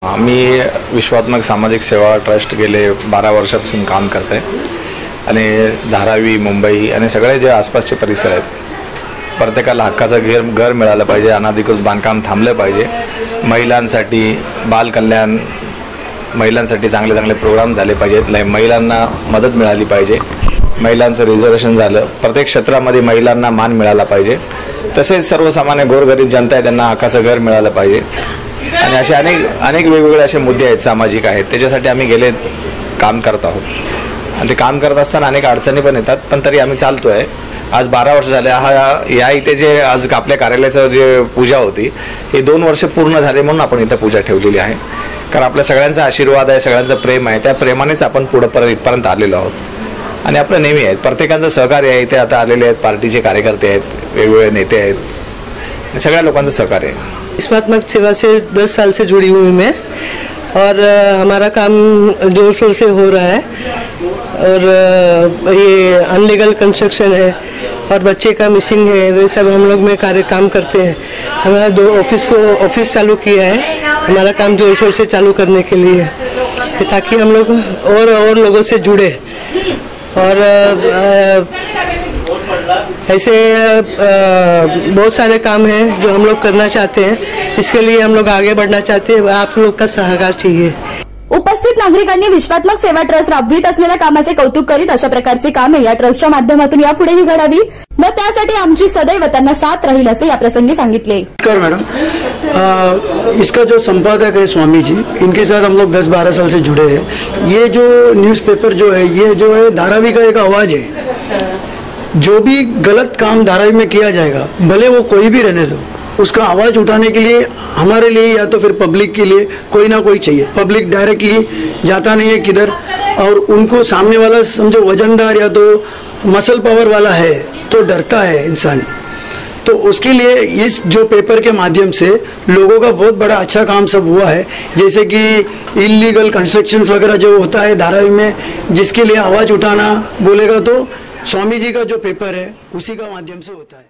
मी विश्वात्मक सामाजिक सेवा ट्रस्ट गेले 12 वर्षापासून काम करते आणि धारावी मुंबई आणि सगळे जे आसपासचे परिसर आहेत प्रत्येकाला हक्काचं घर मिळालं पाहिजे, अनाधिकृत बांधकाम थांबलं पाहिजे, महिलांसाठी बाल कल्याण, महिलांसाठी चांगले चांगले प्रोग्राम झाले पाहिजेत, महिलांना मदत मिळाली पाहिजे, महिलांचं रिझर्वेशन झालं, प्रत्येक क्षेत्रामध्ये महिलांना मान मिळाला पाहिजे, तसेच सर्वसामान्य गोरगरीब जनता आहे त्यांना हक्काचं घर मिळालं पाहिजे आणि असे अनेक वेगवेगळे असे मुद्दे आहेत, सामाजिक आहेत, त्याच्यासाठी आम्ही गेले काम करत आहोत आणि ते काम करत असताना अनेक अडचणी पण येतात, पण तरी आम्ही चालतोय। आज 12 वर्ष झाले या इथे जे आज आपल्या कार्यालयाचं जे पूजा होती हे 2 वर्ष पूर्ण झाले म्हणून आपण इथे पूजा ठेवलेली आहे, कारण आपल्या सगळ्यांचा आशीर्वाद आहे, सगळ्यांचं प्रेम आहे, त्या प्रेमानेच आपण पुढे इथपर्यंत आलेलो आहोत आणि आपलं नेहमी आहे प्रत्येकाचं सहकार्य आहे। इथे आता आलेले आहेत, पार्टीचे कार्यकर्ते आहेत, वेगवेगळे नेते आहेत, सगळ्या लोकांचं सहकार्य आहे। विश्वात्मक सेवा से 10 साल से जुड़ी हुई मैं और हमारा काम जोर शोर से हो रहा है और ये अनलीगल कंस्ट्रक्शन है और बच्चे का मिसिंग है, वे सब हम लोग में काम करते हैं। हमारा 2 ऑफिस चालू किया है हमारा काम जोर शोर से चालू करने के लिए, ताकि हम लोग और लोगों से जुड़े और ऐसे बहुत सारे काम हैं जो हम लोग करना चाहते हैं, इसके लिए हम लोग आगे बढ़ना चाहते हैं, आप लोग का सहकार चाहिए। उपस्थित नागरिकांनी विश्वात्मक सेवा ट्रस्ट राबवित असलेल्या कामाचे कौतुक करीत अशा प्रकारची कामे या ट्रस्टच्या माध्यमातून यापुढेही घडावी व त्यासाठी आमची सदैव त्यांना साथ राहील असे या प्रसंगी सांगितले। नमस्कार मैडम, इसका जो संपादक है स्वामी जी, इनके साथ हम लोग 10-12 साल से जुड़े हैं। ये जो न्यूज़पेपर जो है ये जो है धारावी का एक आवाज है। जो भी गलत काम धारावी में किया जाएगा, भले वो कोई भी रहने दो, उसका आवाज़ उठाने के लिए हमारे लिए या तो फिर पब्लिक के लिए कोई ना कोई चाहिए। पब्लिक डायरेक्टली जाता नहीं है किधर, और उनको सामने वाला समझो वजनदार या तो मसल पावर वाला है तो डरता है इंसान, तो उसके लिए इस जो पेपर के माध्यम से लोगों का बहुत बड़ा अच्छा काम सब हुआ है। जैसे कि इलीगल कंस्ट्रक्शंस वगैरह जो होता है धारावी में, जिसके लिए आवाज़ उठाना बोलेगा तो स्वामी जी का जो पेपर है उसी का माध्यम से होता है।